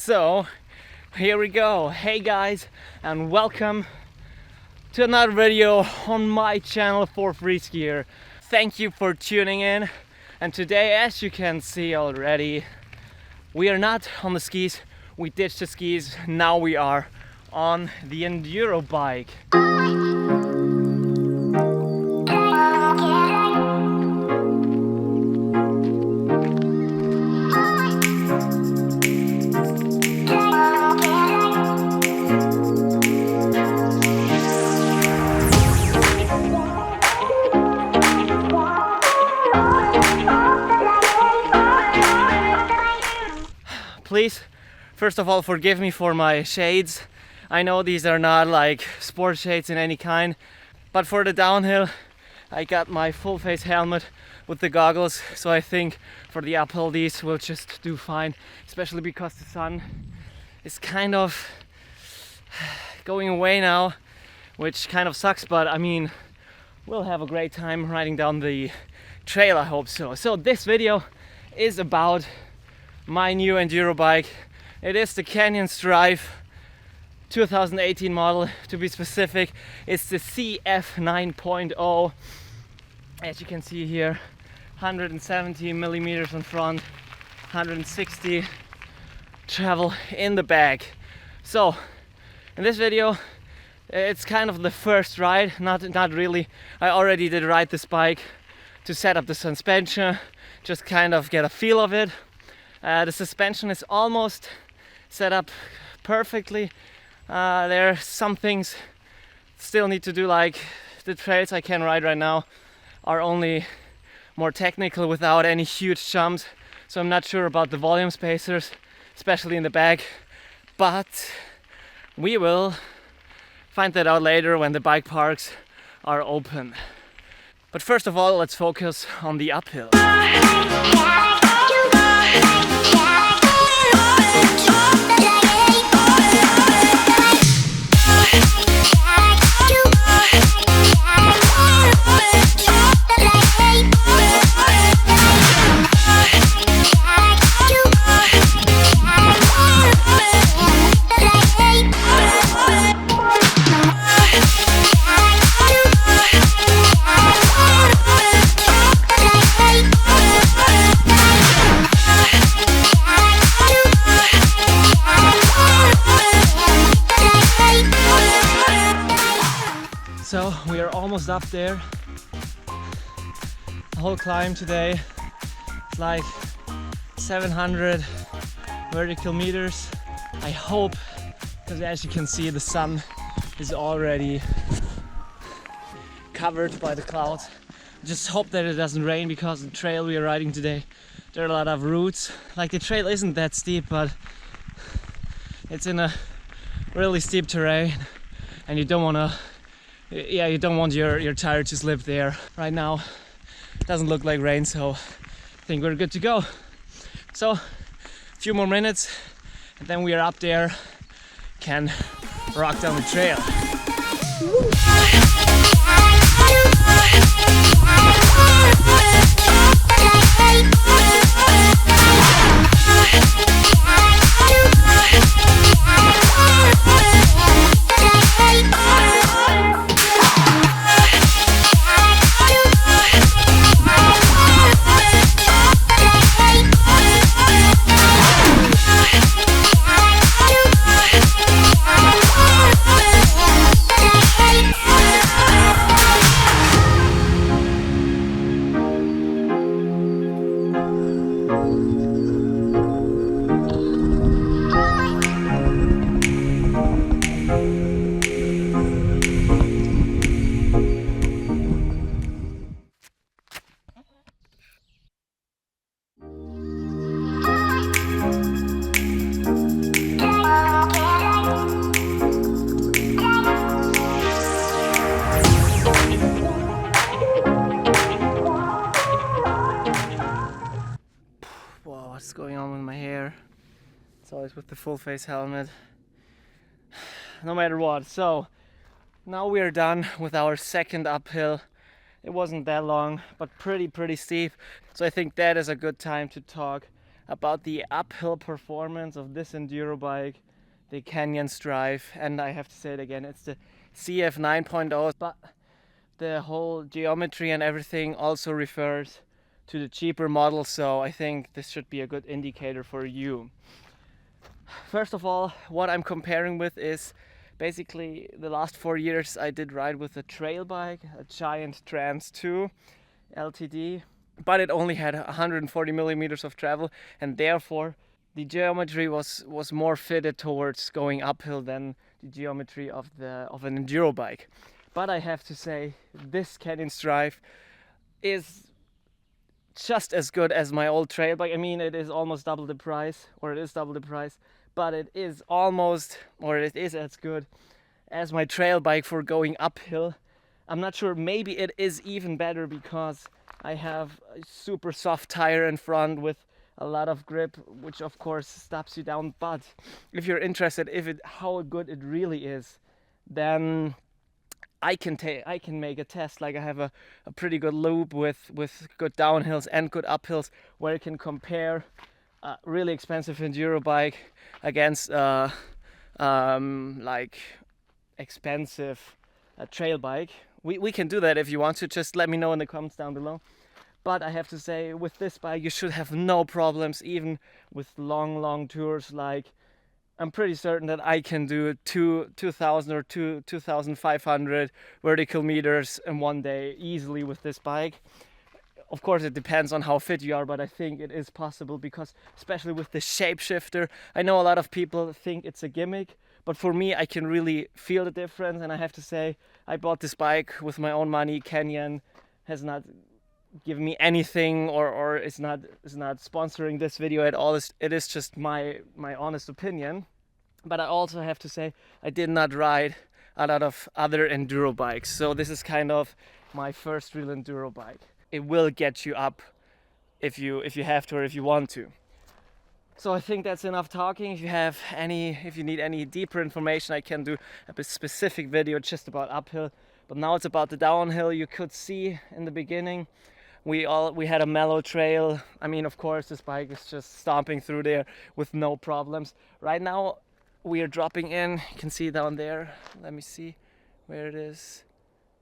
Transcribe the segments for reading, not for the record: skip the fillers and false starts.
So here we go. Hey guys, and welcome to another video on my channel for free skier. Thank you for tuning in. And today, as you can see already, we are not on the skis. We ditched the skis. Now we are on the enduro bike. Please, first of all, forgive me for my shades. I know these are not like sport shades in any kind, but for the downhill, I got my full face helmet with the goggles, so I think for the uphill these will just do fine, especially because the sun is kind of going away now, which kind of sucks, but I mean, we'll have a great time riding down the trail, I hope so. So this video is about my new enduro bike. It is the Canon Strive 2018 model, to be specific. It's the CF 9.0. As you can see here, 170 millimeters in front, 160 travel in the back. So in this video, it's kind of the first ride, not really. I already did ride this bike to set up the suspension, just kind of get a feel of it. The suspension is almost set up perfectly. There are some things still need to do, like the trails I can ride right now are only more technical without any huge jumps, so I'm not sure about the volume spacers, especially in the back, but we will find that out later when the bike parks are open. But first of all, let's focus on the uphill. So we are almost up there. The whole climb today, it's like 700 vertical meters. I hope, because as you can see, the sun is already covered by the clouds. Just hope that it doesn't rain, because the trail we are riding today, there are a lot of roots. Like, the trail isn't that steep, but it's in a really steep terrain, and you don't want your tire to slip there. Right now it doesn't look like rain, so I think we're good to go. So a few more minutes and then we are up there, can rock down the trail. What's going on with my hair? It's always with the full face helmet, no matter what. So now we are done with our second uphill. It wasn't that long, but pretty steep. So I think that is a good time to talk about the uphill performance of this enduro bike, the Canyon Strive, and I have to say it again, it's the CF 9.0, but the whole geometry and everything also refers to the cheaper model, so I think this should be a good indicator for you. First of all, what I'm comparing with is basically the last 4 years I did ride with a trail bike, a Giant Trans 2 LTD, but it only had 140 millimeters of travel, and therefore the geometry was more fitted towards going uphill than the geometry of an enduro bike. But I have to say, this Canyon Strive is just as good as my old trail bike. I mean, it is almost double the price, or it is double the price, but it is almost, or it is as good as my trail bike for going uphill. I'm not sure, maybe it is even better because I have a super soft tire in front with a lot of grip, which of course stops you down. But if you're interested how good it really is, then I can make a test. Like, I have a pretty good loop with good downhills and good uphills, where I can compare a really expensive enduro bike against like expensive trail bike. We can do that if you want to. Just let me know in the comments down below. But I have to say, with this bike you should have no problems, even with long tours. Like, I'm pretty certain that I can do 2,000 or 2,500 vertical meters in one day easily with this bike. Of course, it depends on how fit you are, but I think it is possible, because especially with the shapeshifter, I know a lot of people think it's a gimmick, but for me, I can really feel the difference. And I have to say, I bought this bike with my own money. Canyon has not given me anything, or is not sponsoring this video at all. It is just my honest opinion. But I also have to say, I did not ride a lot of other enduro bikes, so this is kind of my first real enduro bike. It will get you up if you have to, or if you want to. So I think that's enough talking. If you need any deeper information, I can do a specific video just about uphill. But now it's about the downhill. You could see in the beginning we had a mellow trail. I mean, of course, this bike is just stomping through there with no problems. Right now we are dropping in. You can see down there. Let me see where it is.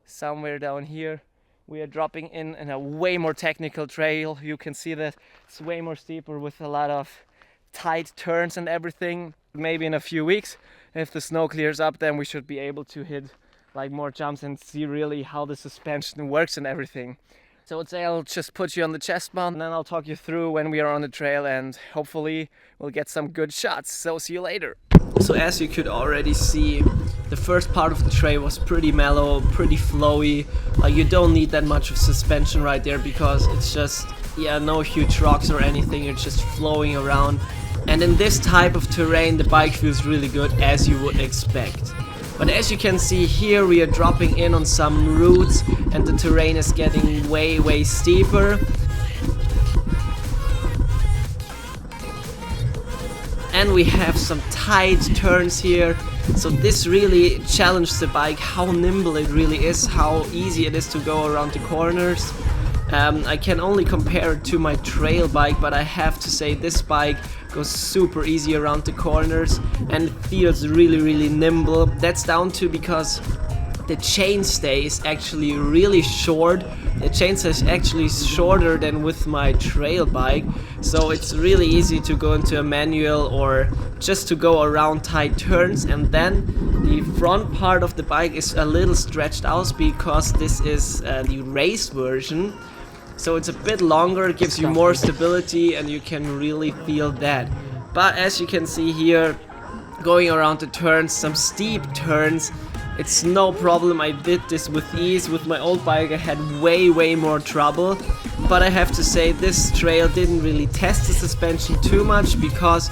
Somewhere down here. We are dropping in a way more technical trail. You can see that it's way more steeper with a lot of tight turns and everything. Maybe in a few weeks, if the snow clears up, then we should be able to hit like more jumps and see really how the suspension works and everything. So I'll just put you on the chest mount, and then I'll talk you through when we are on the trail, and hopefully we'll get some good shots. So see you later. So as you could already see, the first part of the trail was pretty mellow, pretty flowy. Like, you don't need that much of suspension right there, because it's just, no huge rocks or anything. You're just flowing around. And in this type of terrain, the bike feels really good, as you would expect. But as you can see here, we are dropping in on some roots, and the terrain is getting way steeper. And we have some tight turns here, so this really challenged the bike, how nimble it really is, how easy it is to go around the corners. I can only compare it to my trail bike, but I have to say this bike goes super easy around the corners and feels really nimble. That's down to because the chainstay is actually really short. The chainstay is actually shorter than with my trail bike, so it's really easy to go into a manual or just to go around tight turns. And then the front part of the bike is a little stretched out because this is the race version. So it's a bit longer, it gives you more stability, and you can really feel that. But as you can see here, going around the turns, some steep turns, it's no problem. I did this with ease. With my old bike I had way more trouble. But I have to say, this trail didn't really test the suspension too much, because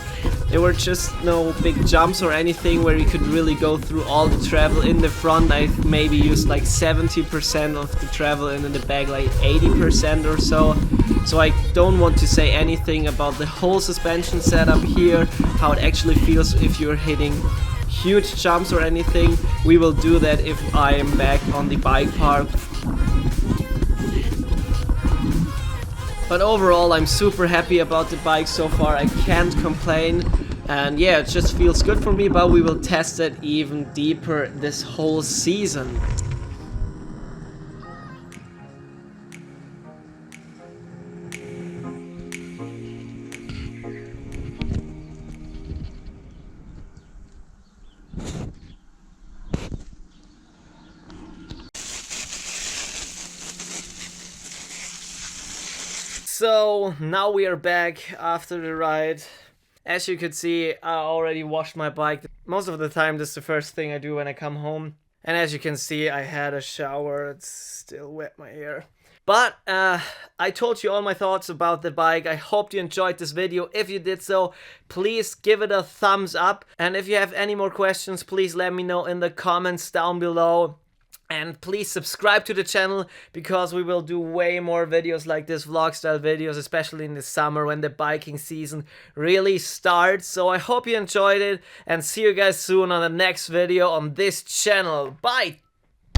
there were just no big jumps or anything where you could really go through all the travel. In the front I maybe used like 70% of the travel, and in the back like 80% or so. So I don't want to say anything about the whole suspension setup here, how it actually feels if you're hitting huge jumps or anything. We will do that if I am back on the bike park. But overall, I'm super happy about the bike so far. I can't complain. And yeah, it just feels good for me, but we will test it even deeper this whole season. So now we are back after the ride. As you could see, I already washed my bike. Most of the time this is the first thing I do when I come home. And as you can see, I had a shower. It's still wet, my hair. But I told you all my thoughts about the bike. I hope you enjoyed this video. If you did so, please give it a thumbs up. And if you have any more questions, please let me know in the comments down below. And please subscribe to the channel, because we will do way more videos like this, vlog style videos, especially in the summer when the biking season really starts. So I hope you enjoyed it, and see you guys soon on the next video on this channel. Bye!